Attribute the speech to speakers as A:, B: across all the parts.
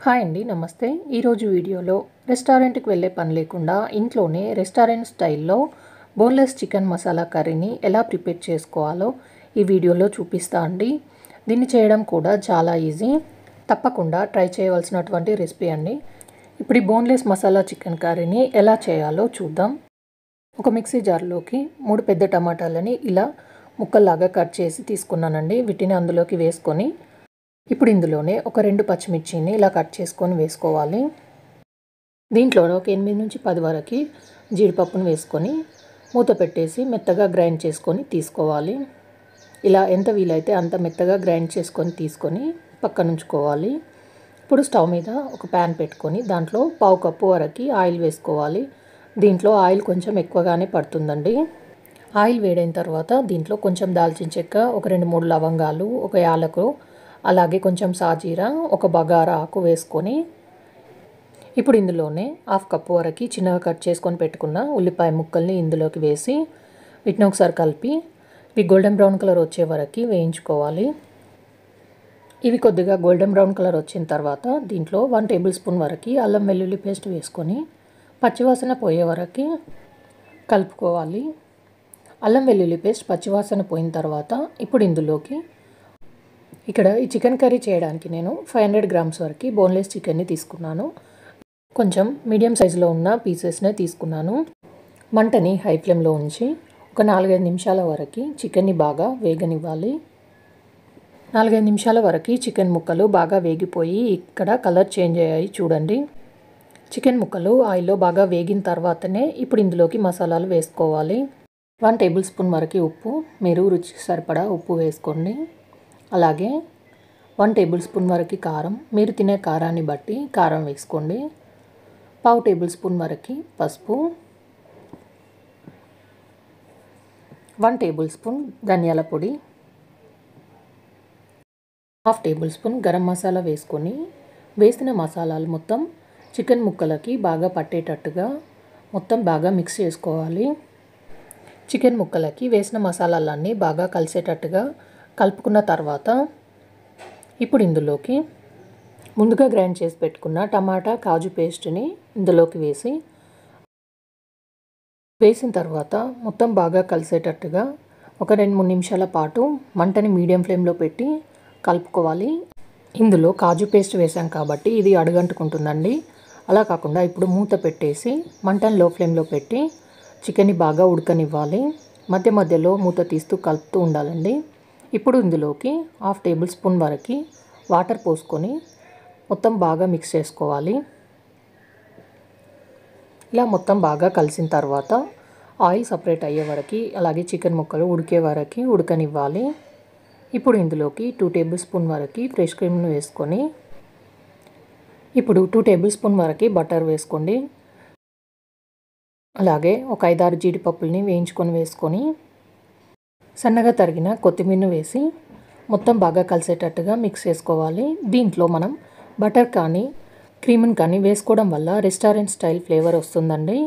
A: Hi అండి, నమస్తే. ఈరోజు వీడియోలో రెస్టారెంట్కి వెళ్ళే పని లేకుండా ఇంట్లోనే రెస్టారెంట్ స్టైల్లో బోన్లెస్ చికెన్ మసాలా కర్రీని ఎలా ప్రిపేర్ చేసుకోవాలో ఈ వీడియోలో చూపిస్తా అండి. దీన్ని చేయడం కూడా చాలా ఈజీ, తప్పకుండా ట్రై చేయవలసినటువంటి రెసిపీ అండి. ఇప్పుడు ఈ బోన్లెస్ మసాలా చికెన్ కర్రీని ఎలా చేయాలో చూద్దాం. ఒక మిక్సీ జార్లోకి 3 పెద్ద టమాటాలని ఇలా ముక్కల్లాగా కట్ చేసి తీసుకున్నానండి. వీటిని అందులోకి వేసుకొని ఇప్పుడు ఇందులోనే ఒక 2 పచ్చిమిర్చిని ఇలా కట్ చేసుకొని వేసుకోవాలి. దీంట్లో ఒక 8 నుంచి 10 వరకు జీడిపప్పును వేసుకొని మూత పెట్టేసి మెత్తగా గ్రైండ్ చేసుకొని తీసుకోవాలి. ఇలా ఎంత వీలైతే అంత మెత్తగా గ్రైండ్ చేసుకొని తీసుకొని పక్కన ఉంచుకోవాలి. ఇప్పుడు స్టవ్ మీద ఒక ప్యాన్ పెట్టుకొని దాంట్లో 1/2 కప్పు వరకు ఆయిల్ వేసుకోవాలి. దీంట్లో ఆయిల్ కొంచెం ఎక్కువగానే పడుతుందండి. ఆయిల్ వేడైన తర్వాత దీంట్లో కొంచెం దాల్చిన చెక్క, ఒక 2-3 లవంగాలు, ఒక యాలకు, అలాగే కొంచెం సాజీరా, ఒక బగారా ఆకు వేసుకొని ఇప్పుడు ఇందులోనే 1/2 కప్పు వరకు చిన్నగా కట్ చేసుకొని పెట్టుకున్న ఉల్లిపాయ ముక్కల్ని ఇందులోకి వేసి వీటిని ఒకసారి కలిపి ఇవి గోల్డెన్ బ్రౌన్ కలర్ వచ్చే వరకు వేయించుకోవాలి. ఇవి కొద్దిగా గోల్డెన్ బ్రౌన్ కలర్ వచ్చిన తర్వాత దీంట్లో 1 టేబుల్ స్పూన్ వరకు అల్లం వెల్లుల్లి పేస్ట్ వేసుకొని పచ్చివాసన పోయే వరకు కలుపుకోవాలి. అల్లం వెల్లుల్లి పేస్ట్ పచ్చివాసన పోయిన తర్వాత ఇప్పుడు ఇందులోకి ఇక్కడ ఈ చికెన్ కర్రీ చేయడానికి నేను 500 గ్రామ్స్ వరకు బోన్లెస్ చికెన్ని తీసుకున్నాను. కొంచెం మీడియం సైజులో ఉన్న పీసెస్నే తీసుకున్నాను. మంటని హై ఫ్లేమ్లో ఉంచి ఒక 4-5 నిమిషాల వరకు చికెన్ని బాగా వేగనివ్వాలి. 4-5 నిమిషాల వరకు చికెన్ ముక్కలు బాగా వేగిపోయి ఇక్కడ కలర్ చేంజ్ అయ్యాయి చూడండి. చికెన్ ముక్కలు ఆయిల్లో బాగా వేగిన తర్వాతనే ఇప్పుడు ఇందులోకి మసాలాలు వేసుకోవాలి. 1 టేబుల్ స్పూన్ వరకు ఉప్పు, మీరు రుచికి సరిపడా ఉప్పు వేసుకోండి. అలాగే 1 టేబుల్ స్పూన్ వరకు కారం, మీరు తినే కారాన్ని బట్టి కారం వేసుకోండి. 1/2 టేబుల్ స్పూన్ వరకు పసుపు, 1 టేబుల్ స్పూన్ ధనియాల పొడి, 1/2 టేబుల్ స్పూన్ గరం మసాలా వేసుకొని వేసిన మసాలాలు మొత్తం చికెన్ ముక్కలకి బాగా పట్టేటట్టుగా మొత్తం బాగా మిక్స్ చేసుకోవాలి. చికెన్ ముక్కలకి వేసిన మసాలాలన్నీ బాగా కలిసేటట్టుగా కలుపుకున్న తర్వాత ఇప్పుడు ఇందులోకి ముందుగా గ్రైండ్ చేసి పెట్టుకున్న టమాటా కాజు పేస్ట్ని ఇందులోకి వేసిన తర్వాత మొత్తం బాగా కలిసేటట్టుగా ఒక 2-3 నిమిషాల పాటు మంటని మీడియం ఫ్లేమ్లో పెట్టి కలుపుకోవాలి. ఇందులో కాజు పేస్ట్ వేసాం కాబట్టి ఇది అడుగంటుకుంటుందండి. అలా కాకుండా ఇప్పుడు మూత పెట్టేసి మంటని లో ఫ్లేమ్లో పెట్టి చికెన్ని బాగా ఉడకనివ్వాలి. మధ్య మధ్యలో మూత తీస్తూ కలుపుతూ ఉండాలండి. ఇప్పుడు ఇందులోకి 1/2 టేబుల్ స్పూన్ వరకు వాటర్ పోసుకొని మొత్తం బాగా మిక్స్ చేసుకోవాలి. ఇలా మొత్తం బాగా కలిసిన తర్వాత ఆయిల్ సపరేట్ అయ్యే వరకు అలాగే చికెన్ ముక్కలు ఉడికే వరకు ఉడకనివ్వాలి. ఇప్పుడు ఇందులోకి 2 టేబుల్ స్పూన్ వరకు ఫ్రెష్ క్రీమ్ను వేసుకొని ఇప్పుడు 2 టేబుల్ స్పూన్ వరకు బటర్ వేసుకోండి. అలాగే ఒక 5-6 జీడిపప్పుల్ని వేయించుకొని వేసుకొని సన్నగా తరిగిన కొత్తిమీరను వేసి మొత్తం బాగా కలిసేటట్టుగా మిక్స్ చేసుకోవాలి. దీంట్లో మనం బటర్ కానీ క్రీమ్ని కానీ వేసుకోవడం వల్ల రెస్టారెంట్ స్టైల్ ఫ్లేవర్ వస్తుందండి.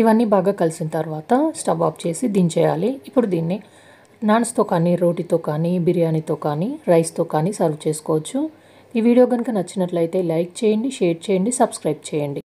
A: ఇవన్నీ బాగా కలిసిన తర్వాత స్టవ్ ఆఫ్ చేసి దించేయాలి. ఇప్పుడు దీన్ని నాన్స్తో కానీ, రోటీతో కానీ, బిర్యానీతో కానీ, రైస్తో కానీ సర్వ్ చేసుకోవచ్చు. ఈ వీడియో కనుక నచ్చినట్లయితే లైక్ చేయండి, షేర్ చేయండి, సబ్స్క్రైబ్ చేయండి.